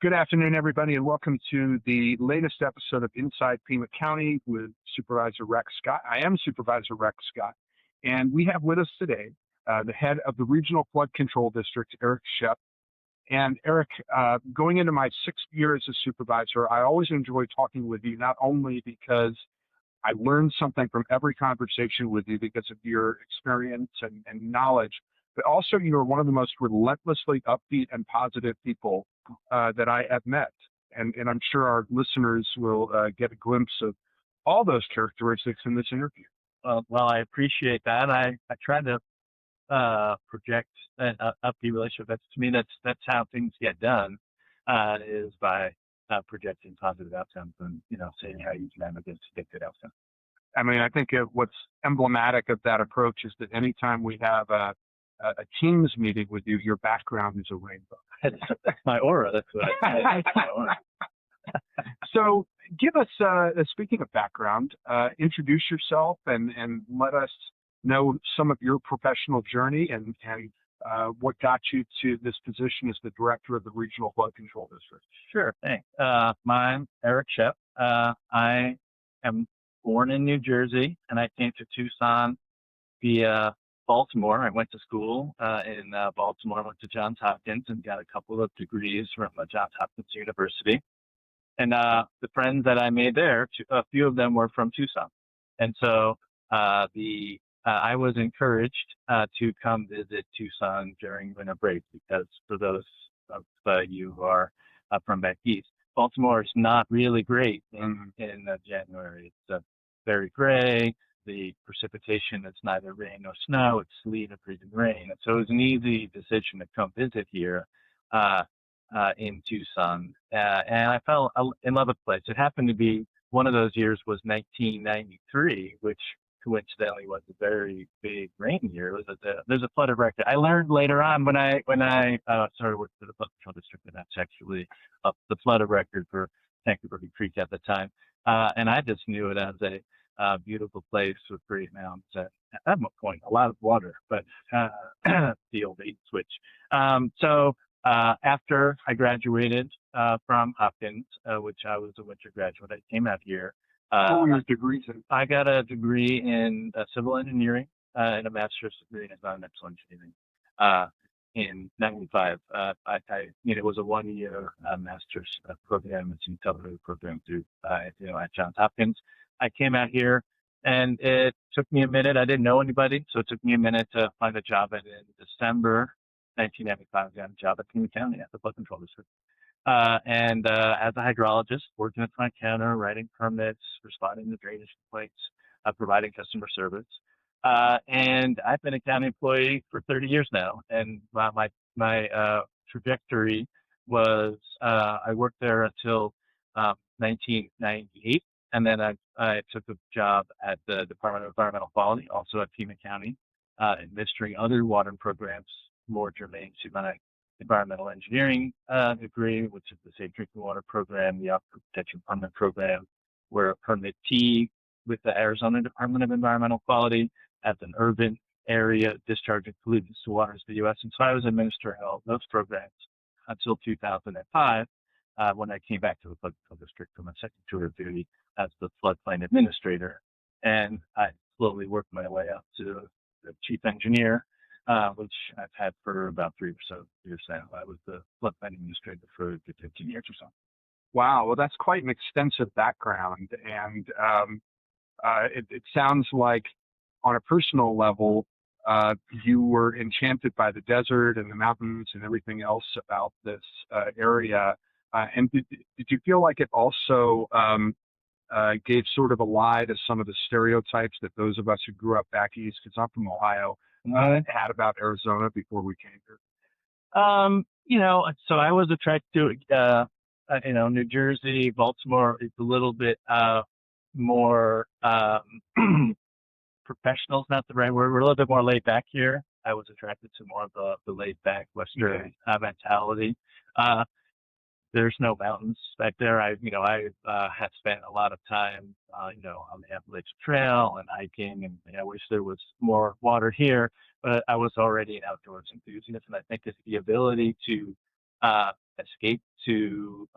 Good afternoon, everybody, and welcome to the latest episode of Inside Pima County with Supervisor Rex Scott. I am Supervisor Rex Scott, and we have with us today the head of the Regional Flood Control District, Eric Schepp. And Eric, going into my 6th year as a supervisor, I always enjoy talking with you, not only because I learned something from every conversation with you because of your experience and knowledge, but also you are one of the most relentlessly upbeat and positive people that I have met. And I'm sure our listeners will get a glimpse of all those characteristics in this interview. Well, I appreciate that. I try to project an upbeat relationship. To me, that's how things get done, is by projecting positive outcomes and, saying how you can get to get good outcomes. I mean, I think what's emblematic of that approach is that anytime we have a Teams meeting with you, your background is a rainbow. That's my aura. That's what I say. So give us, speaking of background, introduce yourself and let us know some of your professional journey and what got you to this position as the director of the Regional Flood Control District. Sure, thanks. I'm Eric Schepp. I am born in New Jersey, and I came to Tucson via Baltimore. I went to school in Baltimore, went to Johns Hopkins and got a couple of degrees from Johns Hopkins University. And the friends that I made there, a few of them were from Tucson. And so I was encouraged to come visit Tucson during winter break, because for those of you who are from back east, Baltimore is not really great in January. It's very gray. The precipitation is neither rain nor snow. It's sleet or freezing rain. And so it was an easy decision to come visit here in Tucson. And I fell in love with the place. It happened to be one of those years was 1993, which coincidentally was a very big rain year. There's a flood of record. I learned later on when I started working for the Flood Control District, that that's actually the flood of record for Tankerberry Creek at the time. And I just knew it as a beautiful place with great mountains. At that point, a lot of water, but the old bait switch. So after I graduated from Hopkins, which I was a winter graduate, I came out here. What were your degrees in? I got a degree in civil engineering and a master's degree in environmental engineering in 95. It was a 1-year master's program. It's an accelerated program through at Johns Hopkins. I came out here, and it took me a minute. I didn't know anybody, so it took me a minute to find a job. And in December 1995, I got a job at Pima County at the Flood Control District. And as a hydrologist, working at my counter, writing permits, responding to drainage complaints, providing customer service. And I've been a county employee for 30 years now. And my trajectory was I worked there until 1998. And then I took a job at the Department of Environmental Quality, also at Pima County, administering other water programs more germane to my environmental engineering degree, which is the Safe Drinking Water Program, the Aquifer Protection Permit Program. We're a permittee with the Arizona Department of Environmental Quality as an urban area discharging pollutants to waters of the U.S. And so I was administering all those programs until 2005. When I came back to the Flood Control District for my second tour of duty as the floodplain administrator. And I slowly worked my way up to the chief engineer, which I've had for about 3 or so years now. I was the floodplain administrator for 15 years or so. Wow, well, that's quite an extensive background. And it sounds like on a personal level, you were enchanted by the desert and the mountains and everything else about this area. And did you feel like it also gave sort of a lie to some of the stereotypes that those of us who grew up back east, because I'm from Ohio, had about Arizona before we came here? So I was attracted to, New Jersey, Baltimore is a little bit more professional is not the right word. We're a little bit more laid back here. I was attracted to more of the laid back Western mentality. There's no mountains back there. I had spent a lot of time, on the Appalachian Trail and hiking, and I wish there was more water here. But I was already an outdoors enthusiast, and I think it's the ability to escape to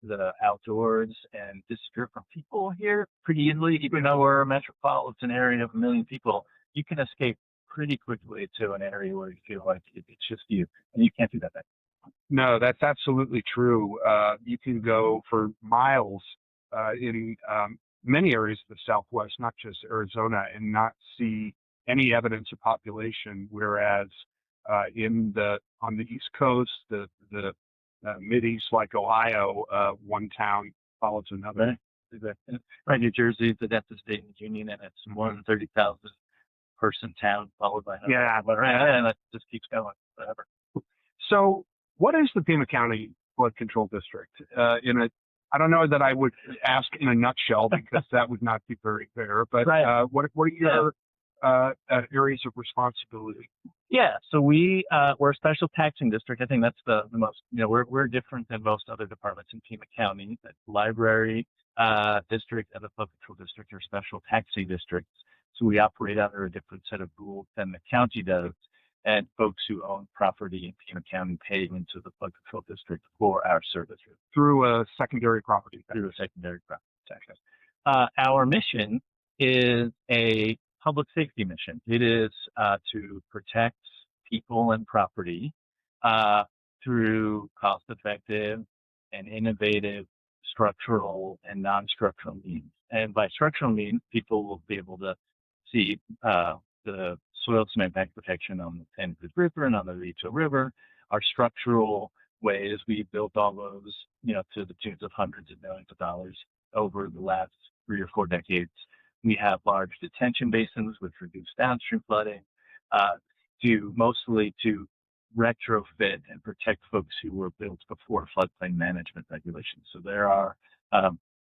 the outdoors and disappear from people here pretty easily. Even though we're a metropolitan area of 1 million people, you can escape pretty quickly to an area where you feel like it's just you, and you can't do that. No, that's absolutely true. You can go for miles in many areas of the Southwest, not just Arizona, and not see any evidence of population. Whereas on the East Coast, the Mid-East, like Ohio, one town follows another. Right, New Jersey is the densest state in the union, and it's more than 30,000 person town, followed by another. Yeah, and that just keeps going forever. So, what is the Pima County Flood Control District? I don't know that I would ask in a nutshell because that would not be very fair. But right. What are your areas of responsibility? Yeah, so we're a special taxing district. I think that's the most, we're different than most other departments in Pima County. The library district and the flood control district are special taxing districts. So we operate under a different set of rules than the county does. And folks who own property in Pima County pay into the flood control district for our services. Through a secondary property tax. Through a secondary property tax. Our mission is a public safety mission. It is to protect people and property through cost-effective and innovative structural and non-structural means. And by structural means, people will be able to see the soil cement impact protection on the Santa Cruz River and on the Vito River. Our structural ways, we built all those, to the tunes of hundreds of millions of dollars over the last 3 or 4 decades. We have large detention basins which reduce downstream flooding, mostly to retrofit and protect folks who were built before floodplain management regulations. So there are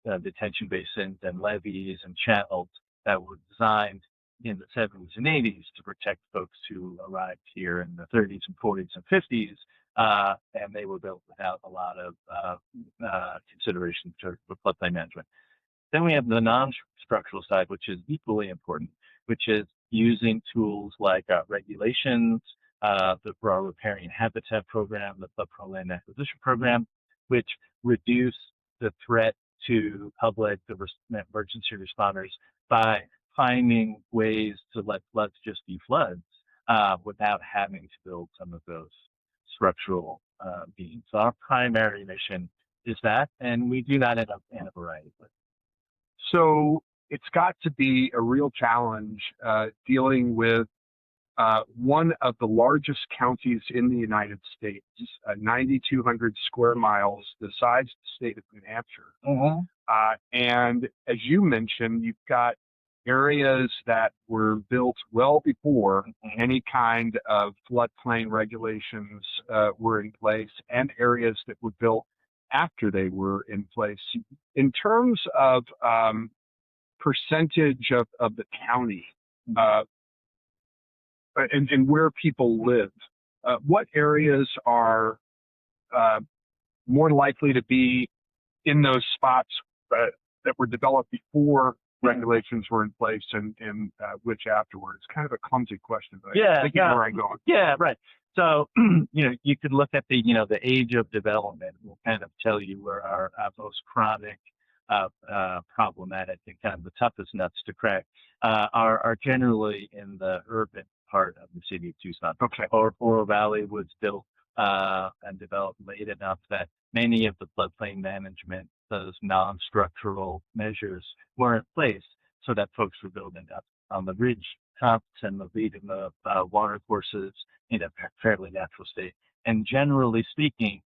detention basins and levees and channels that were designed in the 70s and 80s to protect folks who arrived here in the 30s and 40s and 50s, and they were built without a lot of consideration for floodplain management. Then we have the non-structural side, which is equally important, which is using tools like regulations, the Rural Riparian Habitat Program, the Flood Land Acquisition Program, which reduce the threat to public, the emergency responders, by finding ways to let floods just be floods without having to build some of those structural beams. So our primary mission is that, and we do that in a variety of ways. So it's got to be a real challenge dealing with one of the largest counties in the United States, 9,200 square miles, the size of the state of New Hampshire. Mm-hmm. And as you mentioned, you've got areas that were built well before any kind of floodplain regulations were in place, and areas that were built after they were in place. In terms of percentage of the county and where people live, what areas are more likely to be in those spots that were developed before regulations were in place and which afterwards? Kind of a clumsy question, but I think where I'm going. Yeah, right. So, you could look at the age of development will kind of tell you where our most chronic, problematic, and kind of the toughest nuts to crack are generally in the urban part of the city of Tucson. Okay. Oro Valley was built and developed late enough that many of the floodplain management, those non-structural measures, were in place so that folks were building up on the ridge tops and leading the water courses in a fairly natural state. And generally speaking,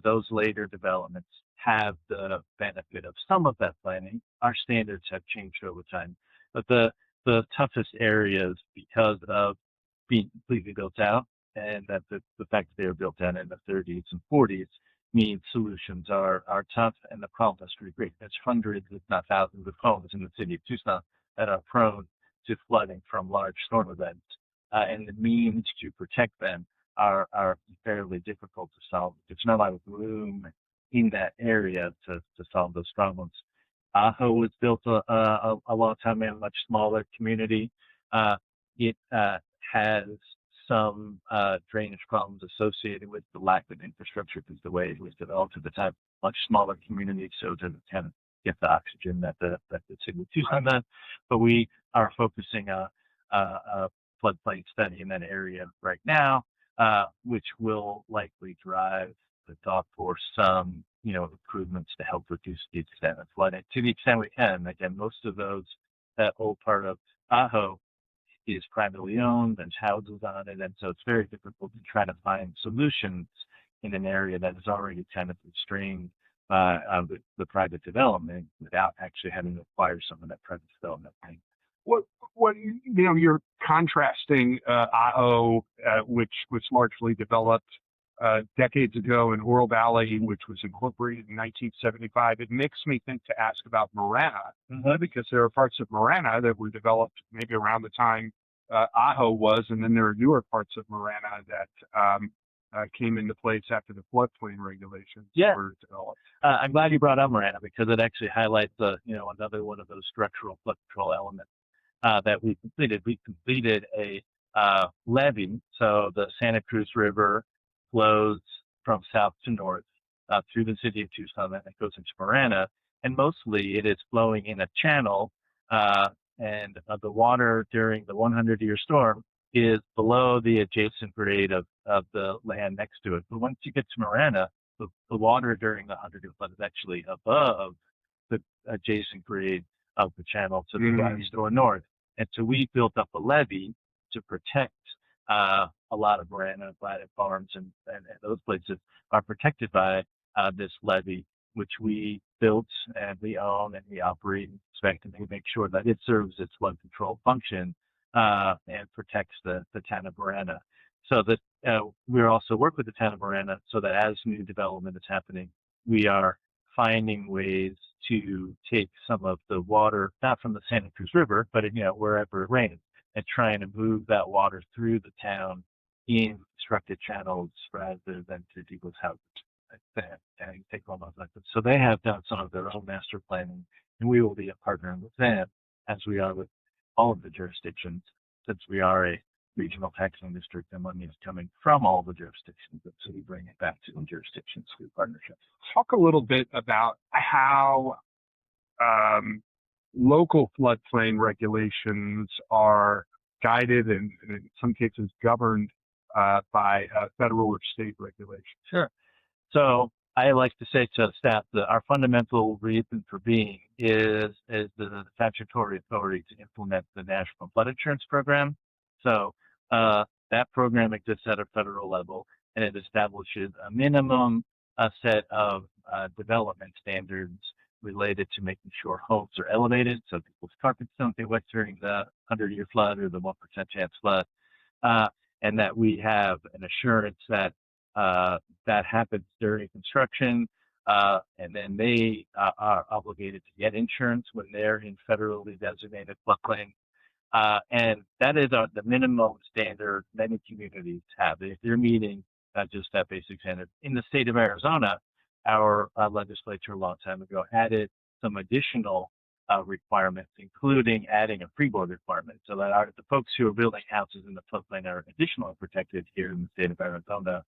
those later developments have the benefit of some of that planning. Our standards have changed over time, but the toughest areas, because of being completely built out, and that the fact that they were built out in the 30s and 40s, means solutions are tough, and the problem is pretty great. There's hundreds, if not thousands, of homes in the city of Tucson that are prone to flooding from large storm events, and the means to protect them are fairly difficult to solve. There's not a lot of room in that area to solve those problems. Ajo was built a long time in a much smaller community. It has some drainage problems associated with the lack of infrastructure because the way it was developed at the time, much smaller community, so it doesn't kind of get the oxygen that the city of Tucson does. But we are focusing on a floodplain study in that area right now, which will likely drive the thought for some, improvements to help reduce the extent of flooding to the extent we can. Again, most of those, that whole part of Tahoe is privately owned, there's houses on it, and so it's very difficult to try to find solutions in an area that is already kind of constrained by the private development without actually having to acquire some of that private development. What you're contrasting IO, which was largely developed decades ago in Oro Valley, which was incorporated in 1975. It makes me think to ask about Marana, because there are parts of Marana that were developed maybe around the time Ajo was, and then there are newer parts of Marana that came into place after the floodplain regulations were developed. I'm glad you brought up Marana because it actually highlights another one of those structural flood control elements that we completed. We completed a levee, so the Santa Cruz River flows from south to north through the city of Tucson, and it goes into Marana, and mostly it is flowing in a channel, and the water during the 100-year storm is below the adjacent grade of the land next to it. But once you get to Marana, the water during the 100-year flood is actually above the adjacent grade of the channel to the west or north. And so we built up a levee to protect a lot of Marana, Gladys farms, and those places are protected by this levee, which we built and we own and we operate and inspect, and we make sure that it serves its flood control function and protects the town of Marana. So that we also work with the town of Marana so that as new development is happening, we are finding ways to take some of the water, not from the Santa Cruz River, but wherever it rains, and trying to move that water through the town in constructed channels rather than to people's houses. And take all those methods. So they have done some of their own master planning, and we will be a partner with them as we are with all of the jurisdictions, since we are a regional taxing district and money is coming from all the jurisdictions, so we bring it back to the jurisdictions through partnerships. Talk a little bit about how local floodplain regulations are guided and in some cases governed by federal or state regulations. Sure. So I like to say to staff that our fundamental reason for being is the statutory authority to implement the National Flood Insurance Program. So that program exists at a federal level, and it establishes a minimum set of development standards related to making sure homes are elevated, so people's carpets don't get wet during the 100-year flood or the 1% chance flood, and that we have an assurance that that happens during construction, and then they are obligated to get insurance when they're in federally designated floodplain. And that is the minimum standard many communities have. If they're meeting just that basic standard. In the state of Arizona, our legislature a long time ago added some additional requirements, including adding a freeboard requirement, so that the folks who are building houses in the floodplain are additionally protected here in the state of Arizona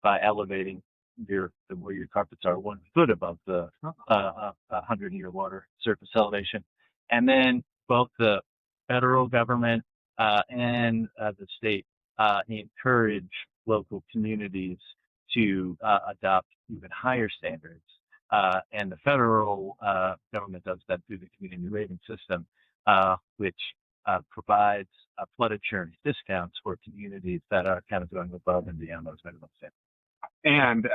by elevating where your carpets are 1 foot above the 100-year water surface elevation. And then both the federal government and the state encourage local communities to adopt even higher standards. And the federal government does that through the community rating system, which provides flood insurance discounts for communities that are kind of going above and beyond those minimum standards. And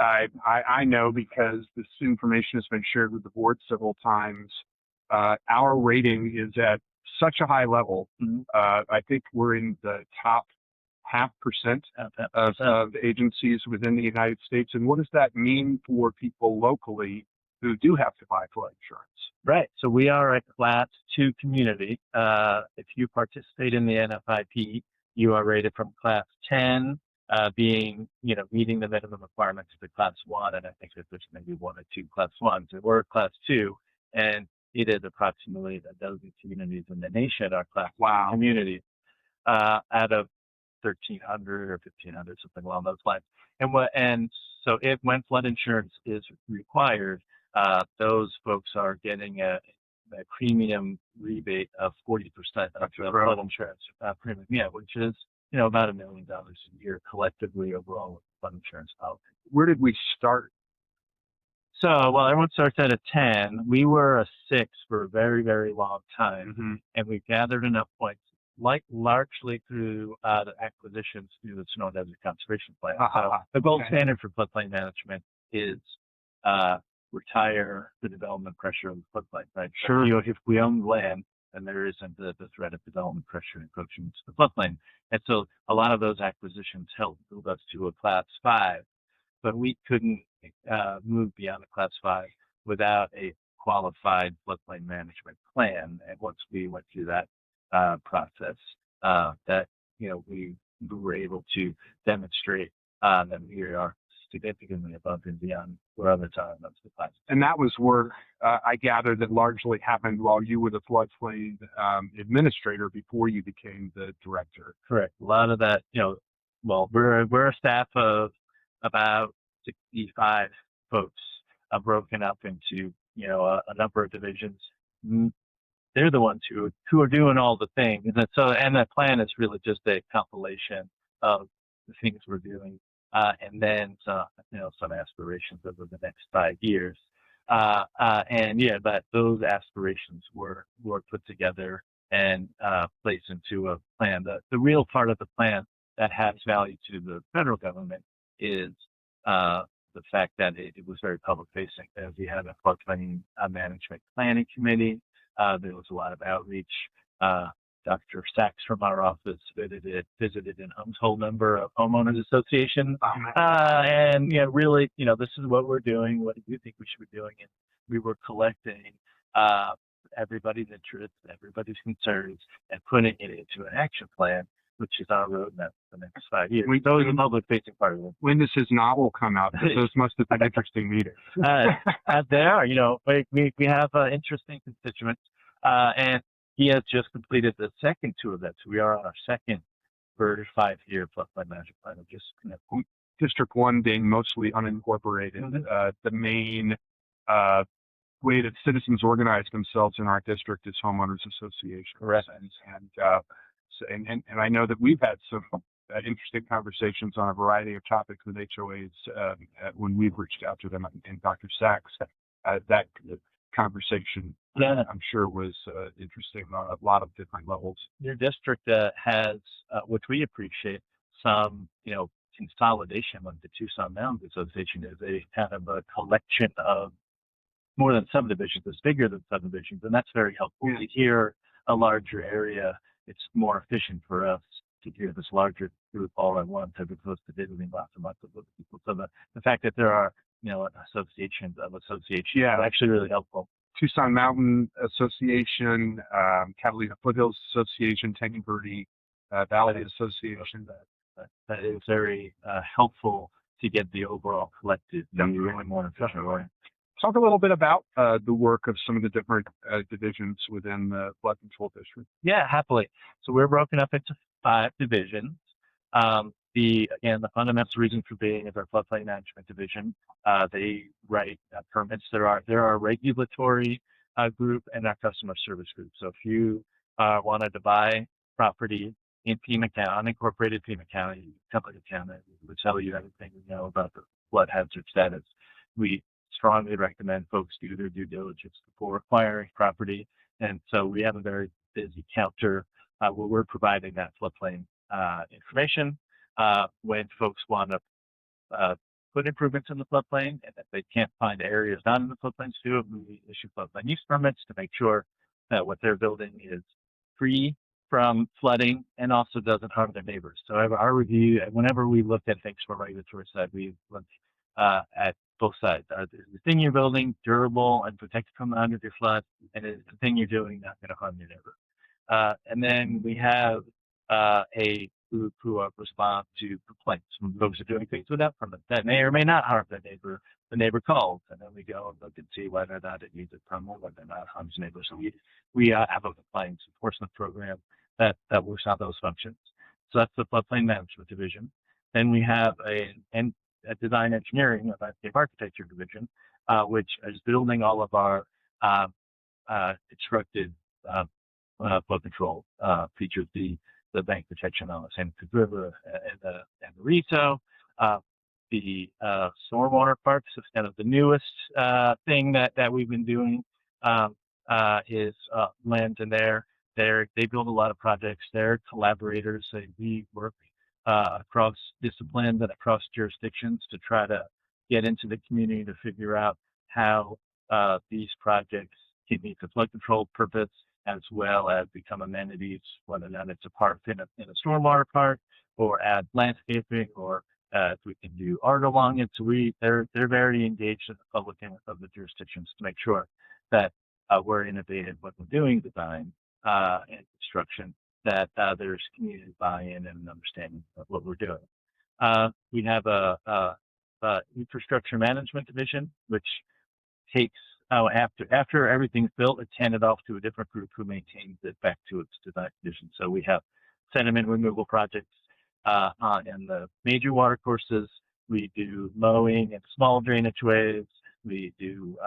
I know, because this information has been shared with the board several times, our rating is at such a high level. I think we're in the top 0.5% of agencies within the United States. And what does that mean for people locally who do have to buy flood insurance? Right. So we are a Class 2 community. If you participate in the NFIP, you are rated from Class 10, being, meeting the minimum requirements to Class 1. And I think that there's maybe 1 or 2 Class 1s. And we're Class 2, and it is approximately a dozen communities in the nation are Class 1 communities. Out of 1,300 or 1,500, something along those lines. And so when flood insurance is required, those folks are getting a premium rebate of 40% of the flood insurance premium. Yeah, which is about $1 million a year collectively overall with flood insurance policy. Where did we start? So, well, everyone starts at a 10. We were a 6 for a very, very long time, and we gathered enough points, largely through the acquisitions through the Snow Desert Conservation Plan. So the gold standard for floodplain management is retire the development pressure of the floodplain, right? Sure. If we own land, then there isn't the threat of development pressure encroaching into the floodplain. And so a lot of those acquisitions helped build us to a Class 5, but we couldn't move beyond a Class 5 without a qualified floodplain management plan. And once we went through that process, that we were able to demonstrate that we are significantly above and beyond where others are in those classes. And that was work I gathered that largely happened while you were the floodplain administrator before you became the director. Correct. A lot of that, well, we're a staff of about 65 folks, broken up into a number of divisions. They're the ones who are doing all the things, and that plan is really just a compilation of the things we're doing, and then some aspirations over the next 5 years, but those aspirations were put together and placed into a plan. The real part of the plan that has value to the federal government is the fact that it was very public facing. We had a floodplain management planning committee. There was a lot of outreach. Dr. Sachs from our office visited an untold number of homeowners associations. And really, this is what we're doing. What do you think we should be doing? And we were collecting everybody's interests, everybody's concerns, and putting it into an action plan, which is our roadmap for the next 5 years. So it's the public-facing part of it. When does his novel come out? Those must have been interesting meetings. There are, we have interesting constituents, and he has just completed the second 2 of that. So we are on our second 5-year floodplain management plan. District 1 being mostly unincorporated. The main way that citizens organize themselves in our district is homeowners associations. Correct. And I know that we've had some interesting conversations on a variety of topics with HOAs when we've reached out to them. And Dr. Sachs, that conversation, I'm sure, was interesting on a lot of different levels. Your district has, which we appreciate, some consolidation. Like the Tucson Mountains Association is a kind of a collection of more than subdivisions. It's bigger than subdivisions, and that's very helpful. To hear a larger area, it's more efficient for us to hear this larger group all at once, as opposed to visiting lots of people. So the fact that there are associations of associations is actually really helpful. Tucson Mountain Association, Catalina Foothills Association, Tangy Verde Valley Association. That is very helpful to get the overall collective really more efficient way. Talk a little bit about the work of some of the different divisions within the flood control district. Yeah, happily. So we're broken up into 5 divisions. The fundamental reason for being is our floodplain management division. They write permits. There are a regulatory group and our customer service group. So if you wanted to buy property in Pima County, unincorporated Pima County, Tucson County, we would tell you everything we know about the flood hazard status. We strongly recommend folks do their due diligence before acquiring property. And so we have a very busy counter where we're providing that floodplain information. When folks want to put improvements in the floodplain, and if they can't find areas not in the floodplain to do it, we issue floodplain use permits to make sure that what they're building is free from flooding and also doesn't harm their neighbors. So our review, whenever we look at things from a regulatory side, we look at both sides. Is the thing you're building durable and protected from the under your flood, and is the thing you're doing not going to harm your neighbor? And then we have a group who respond to complaints from folks who are doing things without permit that may or may not harm the neighbor. The neighbor calls, and then we go and look and see whether or not it needs a permit, whether or not it harms neighbors. So we have a compliance enforcement program that works on those functions. So that's the floodplain management division. Then we have a design engineering, a landscape architecture division, which is building all of our constructed flood control features, the bank protection on the Santa Cruz River and the Rito. The stormwater parks is kind of the newest thing that we've been doing. Is lands in there. They build a lot of projects. They're collaborators. We work across disciplines and across jurisdictions to try to get into the community to figure out how these projects can meet the flood control purpose as well as become amenities, whether or not it's a park in a stormwater park or add landscaping or if we can do art along it. So they're very engaged in the public and of the jurisdictions to make sure that we're innovative when we're doing design and construction, that there's community buy-in and an understanding of what we're doing. We have a infrastructure management division, which takes after everything's built, it's handed off to a different group who maintains it back to its design condition. So we have sediment removal projects in the major water courses. We do mowing and small drainage ways. We do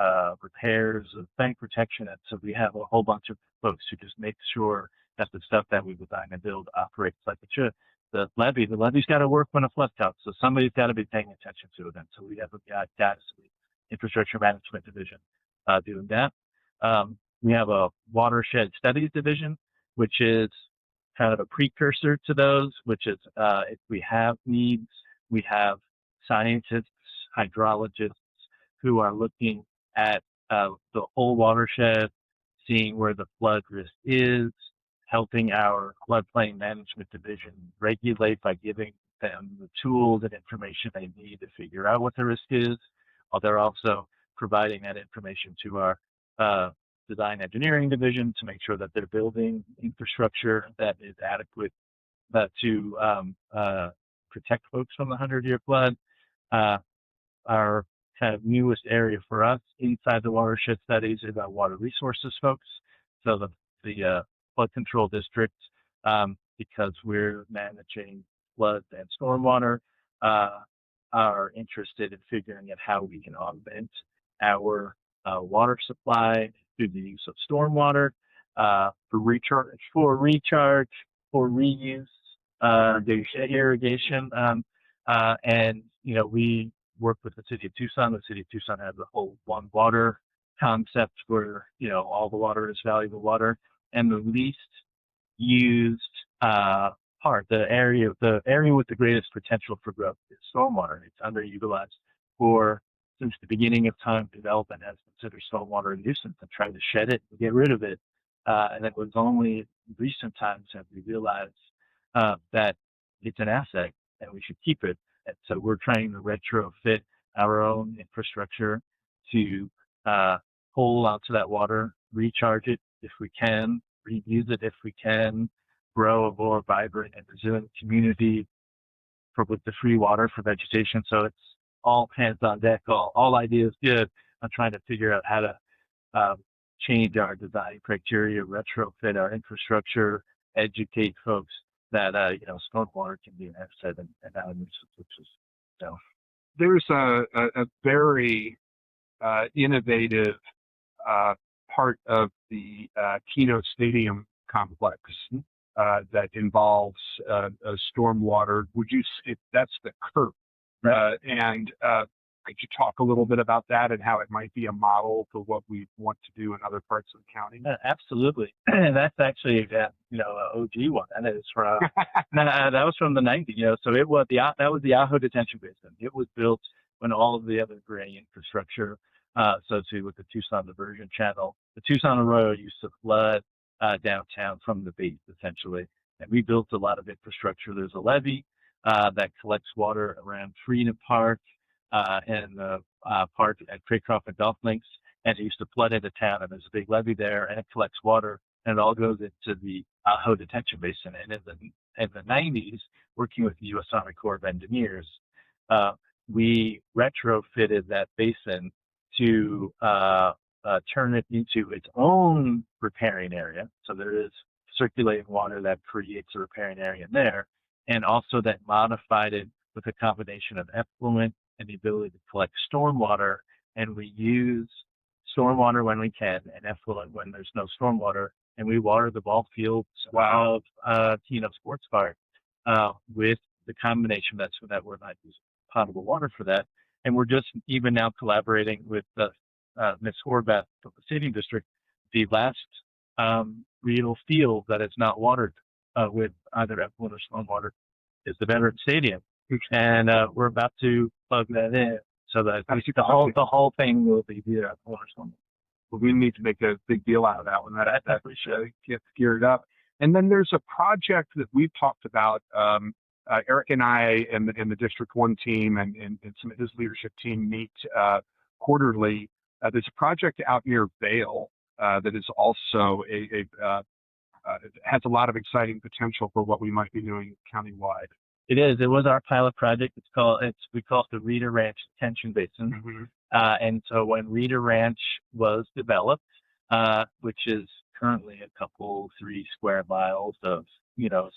repairs of bank protection. And so we have a whole bunch of folks who just make sure that the stuff that we design and build operates like it should. The levee's got to work when a flood comes, so somebody's got to be paying attention to it. And so we have a infrastructure management division doing that. We have a watershed studies division, which is kind of a precursor to those, which is if we have needs, we have scientists, hydrologists who are looking at the whole watershed, seeing where the flood risk is, helping our floodplain management division regulate by giving them the tools and information they need to figure out what the risk is. They're also providing that information to our design engineering division to make sure that they're building infrastructure that is adequate to protect folks from the 100-year flood. Our kind of newest area for us inside the watershed studies is our water resources folks. So the flood control districts, because we're managing floods and stormwater, are interested in figuring out how we can augment our water supply through the use of stormwater for recharge, for reuse, irrigation, and we work with the city of Tucson. The city of Tucson has the whole one water concept where all the water is valuable water, and the least used part, the area with the greatest potential for growth is stormwater. It's underutilized. Since the beginning of time, development has considered stormwater a nuisance and tried to shed it and get rid of it. And it was only in recent times that we realized that it's an asset and we should keep it. And so we're trying to retrofit our own infrastructure to hold onto that water, recharge it if we can, reuse it if we can, grow a more vibrant and resilient community with the free water for vegetation. So it's all hands on deck, all ideas good. I'm trying to figure out how to change our design criteria, retrofit our infrastructure, educate folks that stormwater can be an asset and not a nuisance. There's a very innovative part of the Keno Stadium complex that involves stormwater. Would you say that's the curb? Right. And could you talk a little bit about that and how it might be a model for what we want to do in other parts of the county? Absolutely. That's actually an OG one. That is from that was from the 90s. So it was that was the Ajo detention basin. It was built when all of the other gray infrastructure associated with the Tucson diversion channel, the Tucson Arroyo used to flood downtown from the base essentially, and we built a lot of infrastructure. There's a levee that collects water around Freedom Park and the park at Craycroft and Golf Links, and it used to flood into town, and there's a big levee there, and it collects water, and it all goes into the Ajo detention basin. And in the 90s, working with the U.S. Army Corps of Engineers, we retrofitted that basin to turn it into its own riparian area. So there is circulating water that creates a riparian area in there. and also that modified it with a combination of effluent and the ability to collect stormwater. And we use stormwater when we can and effluent when there's no stormwater. And we water the ball fields of sports park with the combination that we're not using potable water for that. And we're just even now collaborating with Ms. Horvath of the Stadium District. The last real field that is not watered with either effluent or stormwater is the Veterans Stadium, and we're about to plug that in so that the whole thing will be either effluent or stormwater. Well, we need to make a big deal out of that one. That we should get geared up. And then there's a project that we've talked about. Eric and I and the District 1 team and some of his leadership team meet quarterly. There's a project out near Vail that is also it has a lot of exciting potential for what we might be doing countywide. It is. It was our pilot project. We call it the Reeder Ranch Detention Basin. Mm-hmm. And so when Reeder Ranch was developed, which is currently a 3 square miles of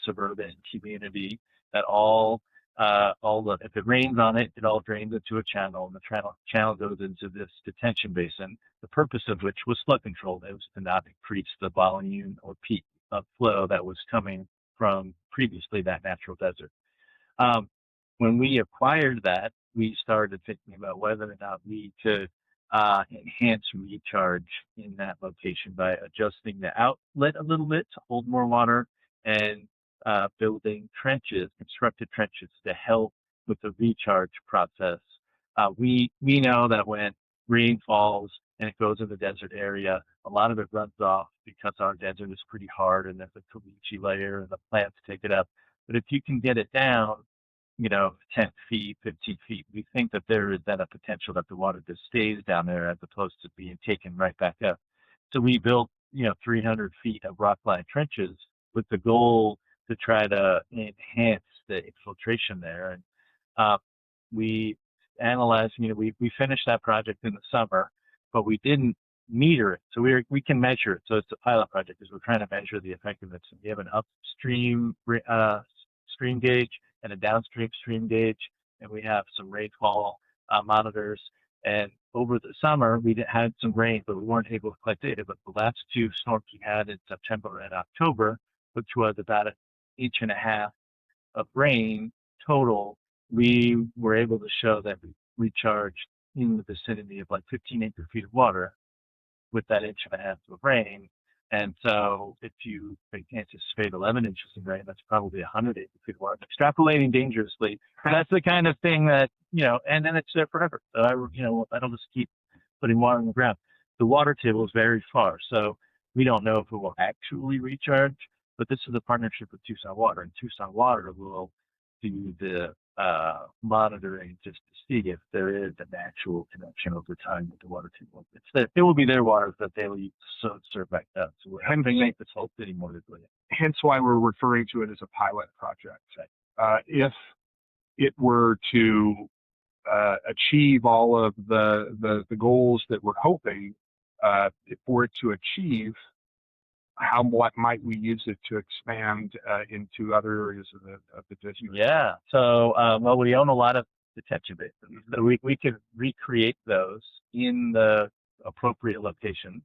suburban community, that if it rains on it, it all drains into a channel, and the channel goes into this detention basin. The purpose of which was flood control. It was to not increase the volume or peak of flow that was coming from previously that natural desert. When we acquired that, we started thinking about whether or not we could enhance recharge in that location by adjusting the outlet a little bit to hold more water and building constructed trenches to help with the recharge process. We know that when rain falls and it goes in the desert area, a lot of it runs off because our desert is pretty hard and there's a caliche layer and the plants take it up. But if you can get it down, 10 feet, 15 feet, we think that there is then a potential that the water just stays down there as opposed to being taken right back up. So we built, 300 feet of rock-lined trenches with the goal to try to enhance the infiltration there. And we analyzed, we finished that project in the summer, but we didn't meter it. So we can measure it. So it's a pilot project because we're trying to measure the effectiveness. And we have an upstream stream gauge and a downstream stream gauge, and we have some rainfall monitors. And over the summer, we had some rain, but we weren't able to collect data. But the last 2 storms we had in September and October, which was about 1.5 inches of rain total, we were able to show that we recharged in the vicinity of 15 acre-feet of water with that 1.5 inches of rain. And so if you anticipate 11 inches of rain, that's probably 100 acre-feet of water. Extrapolating dangerously, that's the kind of thing that, and then it's there forever. So I don't just keep putting water on the ground. The water table is very far, so we don't know if it will actually recharge, but this is a partnership with Tucson Water, and Tucson Water will do the monitoring just to see if there is an actual connection over time with the water table. It will be their water that they will use to serve back down. So we're having to make this whole city more resilient. Hence why we're referring to it as a pilot project. If it were to achieve all of the goals that we're hoping for it to achieve, what might we use it to expand into other areas of the district? Yeah. So, we own a lot of detention basins. So we could recreate those in the appropriate locations.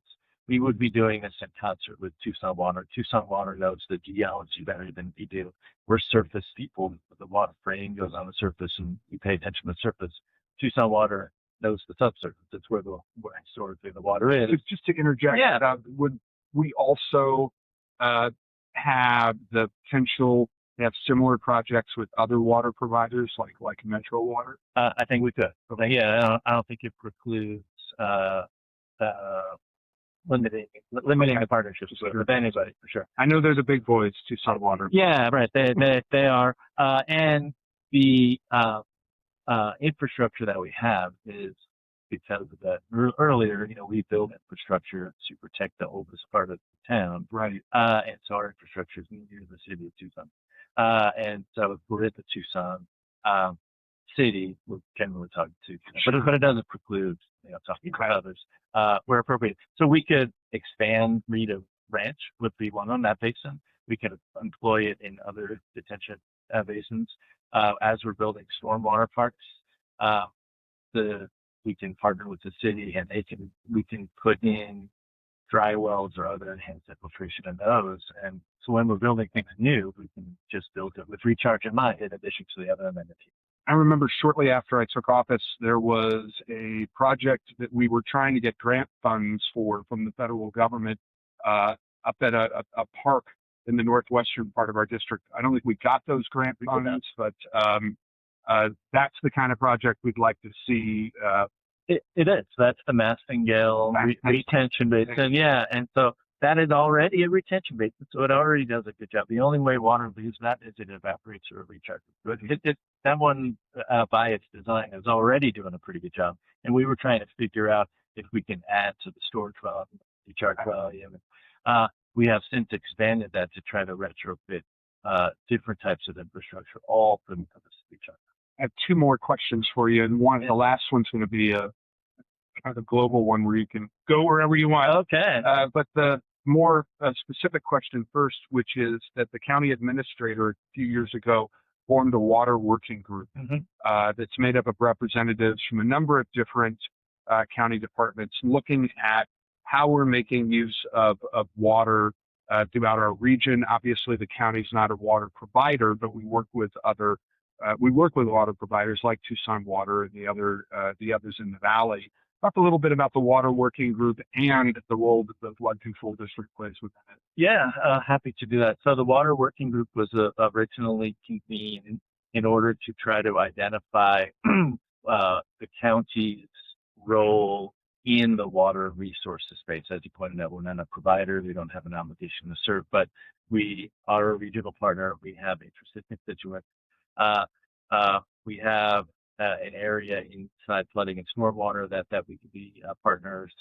We would be doing this in concert with Tucson Water. Tucson Water knows the geology better than we do. We're surface people. The water frame goes on the surface, and we pay attention to the surface. Tucson Water knows the subsurface. It's where historically the water is. So just to interject, would we also have the potential to have similar projects with other water providers like Metro Water? I think we could. Okay. Yeah, I don't think it precludes limiting the partnerships with anybody, for sure. I know there's a big voice, Tucson Water. Yeah, right. They are. And the infrastructure that we have is because of that. Earlier, we built infrastructure to protect the oldest part of the town. Right. And so our infrastructure is near the city of Tucson. And so if we're at the Tucson city, we're generally talking to, but it doesn't preclude, talking to others where appropriate. So we could expand Reeder Ranch would be one on that basin. We could employ it in other detention basins. As we're building stormwater parks, we can partner with the city, and we can put in dry wells or other enhanced infiltration in those. And so when we're building things new, we can just build it with recharge in mind, in addition to the other amenities. I remember shortly after I took office, there was a project that we were trying to get grant funds for from the federal government up at a park in the northwestern part of our district. I don't think we got those grant funds, but that's the kind of project we'd like to see. It is. That's the Mastingale retention basin. Yeah. And so that is already a retention basin. So it already does a good job. The only way water leaves that is it evaporates or recharges. That one, by its design, is already doing a pretty good job. And we were trying to figure out if we can add to the storage volume, recharge volume. We have since expanded that to try to retrofit different types of infrastructure, all for the purpose of recharge. I have two more questions for you, and the last one's going to be a kind of global one where you can go wherever you want. Okay. But the more specific question first, which is that the county administrator a few years ago formed a water working group that's made up of representatives from a number of different county departments, looking at how we're making use of water throughout our region. Obviously, the county's not a water provider, but we work with water providers like Tucson Water and the others in the valley. Talk a little bit about the water working group and the role that the flood control district plays within it. Yeah, happy to do that. So the water working group was originally convened in order to try to identify the county's role in the water resources space. As you pointed out, we're not a provider. We don't have an obligation to serve, but we are a regional partner. We have interested constituents. We have an area inside flooding and stormwater that we could be partners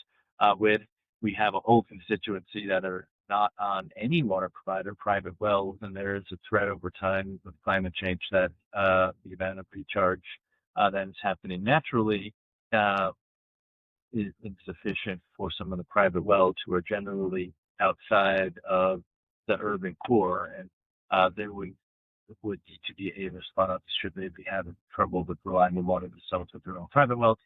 with. We have a whole constituency that are not on any water provider, private wells, and there is a threat over time with climate change that the amount of recharge that is happening naturally is insufficient for some of the private wells who are generally outside of the urban core, and they would need to be a response should they be having trouble with reliable water themselves with their own private wells.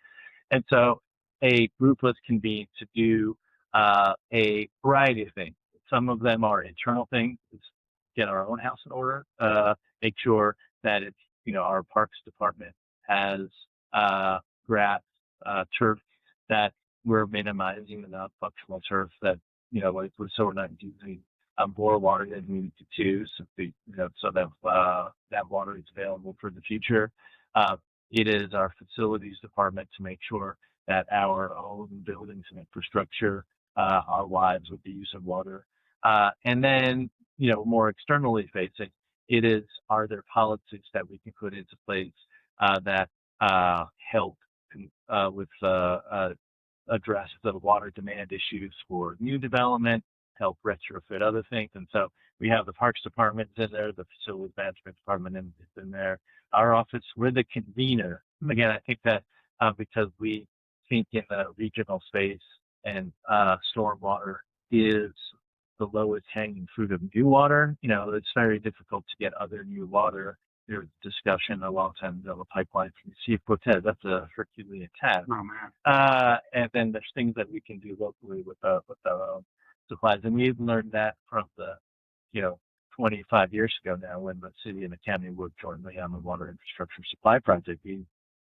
And so a group was convened to do a variety of things. Some of them are internal things, get our own house in order, make sure that it's, our parks department has grass, turf, that we're minimizing the non-functional turf that, like we're not using more water than we need to, so that water is available for the future. It is our facilities department to make sure that our own buildings and infrastructure are wise with the use of water. And then, more externally facing, are there policies that we can put into place that help with address the water demand issues for new development, help retrofit other things. And so we have the Parks Department in there, the Facilities Management Department is in there. Our office, we're the convener. Again, I think that because we think in the regional space and stormwater is the lowest hanging fruit of new water, it's very difficult to get other new water. There's discussion a long time ago, a pipeline from the Sea of Cortez. That's a Herculean task. Oh, man. And then there's things that we can do locally with our own supplies. And we've learned that from the, 25 years ago now, when the city and the county worked jointly on the water infrastructure supply project.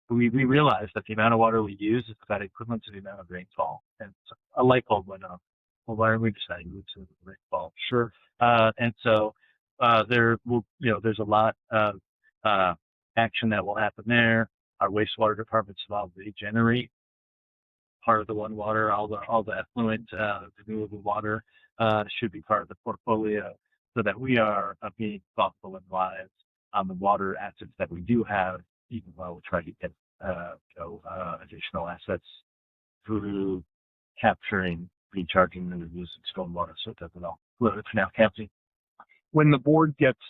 We realized that the amount of water we use is about equivalent to the amount of rainfall. And so a light bulb went off. Well, why are we deciding to rainfall? Sure. And so there's a lot of action that will happen there. Our wastewater department's involved. They generate part of the one water, all the effluent, renewable water should be part of the portfolio, so that we are being thoughtful and wise on the water assets that we do have, even while we try to get additional assets through capturing, recharging, and reducing stormwater, so it doesn't all flow to Canal County. When the board gets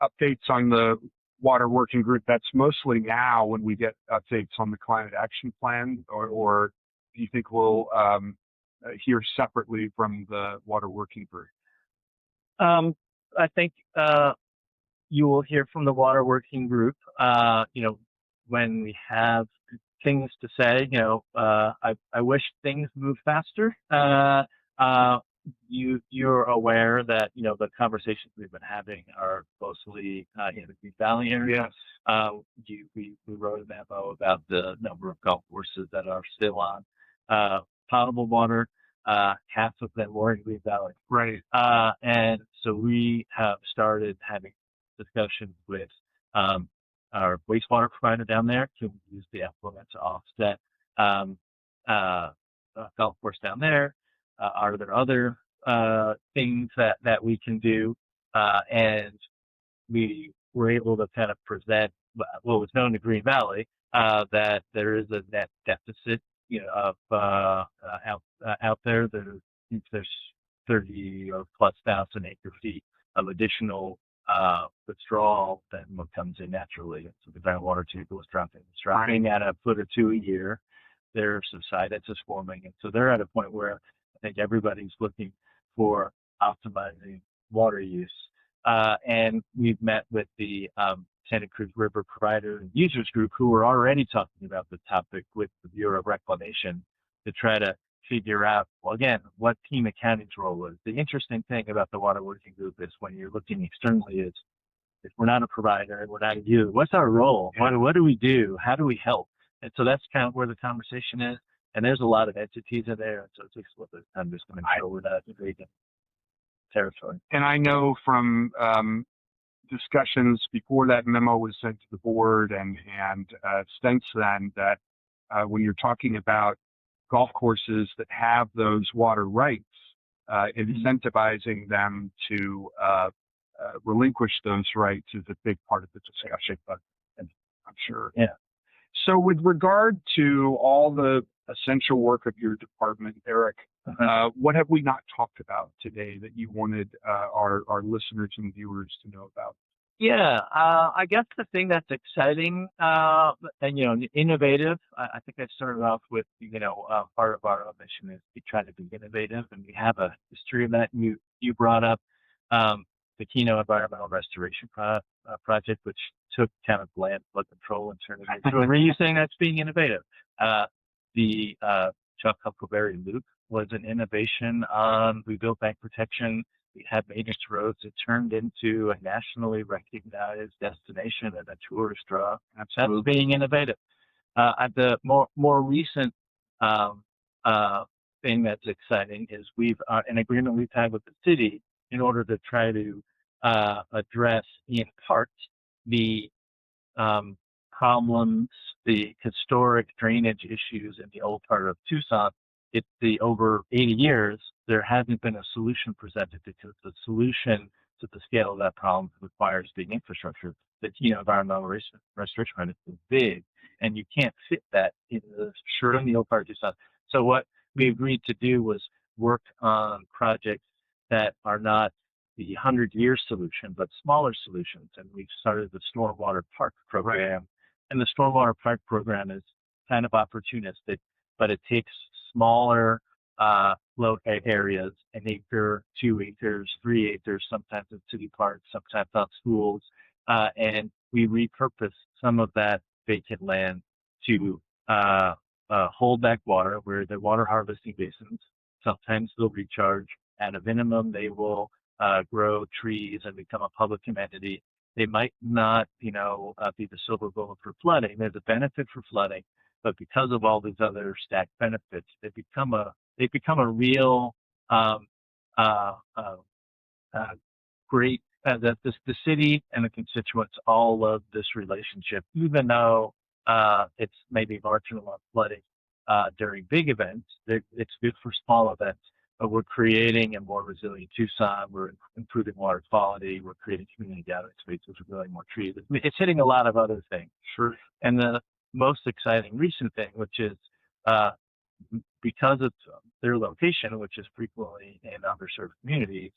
updates on the water working group, that's mostly now when we get updates on the climate action plan, or do you think we'll hear separately from the water working group? I think you will hear from the water working group, when we have things to say. I wish things moved faster. You're aware that the conversations we've been having are mostly in the Green Valley area. Yes. We wrote a memo about the number of golf courses that are still on potable water. Half of them were in Green Valley. Right. And so we have started having discussions with our wastewater provider down there to use the effluent to offset golf course down there. Are there other things that we can do? And we were able to kind of present what was known to Green Valley, that there is a net deficit, of out there. There's 30 or plus thousand acre feet of additional withdrawal than what comes in naturally. So the groundwater table is dropping. It's dropping at a foot or two a year. There's subsidence is forming, and so they're at a point where I think everybody's looking for optimizing water use. And we've met with the Santa Cruz River Provider and Users Group, who were already talking about the topic with the Bureau of Reclamation to try to figure out, well, again, what Pima County's role is. The interesting thing about the Water Working Group is when you're looking externally is, if we're not a provider and we're not a user, what's our role? What do we do? How do we help? And so that's kind of where the conversation is. And there's a lot of entities in there. And so it takes a little bit of time just to make sure we're not invading territory. And I know from discussions before that memo was sent to the board and since then that when you're talking about golf courses that have those water rights, incentivizing them to relinquish those rights is a big part of the discussion, but I'm sure. Yeah. So with regard to all the essential work of your department, Eric, what have we not talked about today that you wanted our listeners and viewers to know about? Yeah, I guess the thing that's exciting and innovative. I think I started off with part of our mission is we try to be innovative, and we have a history of that. You brought up the Keno Environmental Restoration Project, which took kind of land flood control and turned it into a reuse thing that's being innovative. The Chuck Huckleberry Loop was an innovation. We built bank protection. We had maintenance roads. It turned into a nationally recognized destination and a tourist draw. Absolutely. That's being innovative. The more recent thing that's exciting is we've an agreement we've had with the city in order to try to address in part the problems, the historic drainage issues in the old part of Tucson. It's over 80 years, there hasn't been a solution presented because the solution to the scale of that problem requires big infrastructure. The environmental restoration project is big, and you can't fit that in the old part of Tucson. So what we agreed to do was work on projects that are not the 100-year solution, but smaller solutions. And we've started the Stormwater Park program. Right. And the Stormwater Park program is kind of opportunistic, but it takes smaller low areas, an acre, 2 acres, 3 acres, sometimes in city parks, sometimes on schools, and we repurpose some of that vacant land to hold back water where the water harvesting basins. Sometimes they'll recharge. At a minimum, they will grow trees and become a public amenity. They might not, be the silver bullet for flooding. There's a benefit for flooding, but because of all these other stacked benefits, they become a real great. The city and the constituents all love this relationship, even though it's maybe marginal on flooding during big events. It's good for small events. But we're creating a more resilient Tucson. We're improving water quality. We're creating community gathering spaces. We're growing more trees. It's hitting a lot of other things. Sure. And the most exciting recent thing, which is because of their location, which is frequently in underserved communities,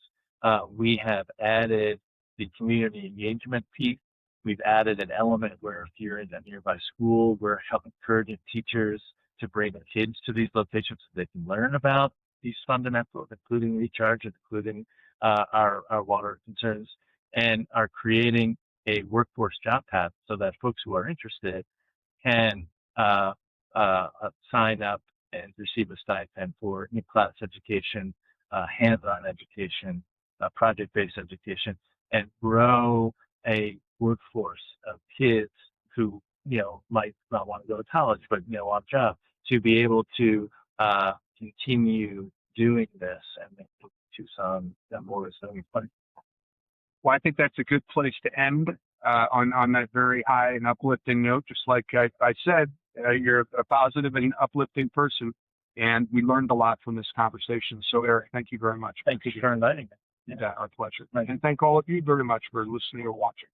we have added the community engagement piece. We've added an element where if you're in a nearby school, we're encouraging teachers to bring their kids to these locations so they can learn about these fundamentals, including recharge, including our water concerns, and are creating a workforce job path so that folks who are interested can sign up and receive a stipend for class education, hands-on education, project-based education, and grow a workforce of kids who might not want to go to college but want a job to be able to continue doing this and make Tucson more resilient. Well, I think that's a good place to end on that very high and uplifting note. Just like I said, you're a positive and uplifting person, and we learned a lot from this conversation. So, Eric, thank you very much. Thank you for inviting me. Yeah, our pleasure. And thank all of you very much for listening or watching.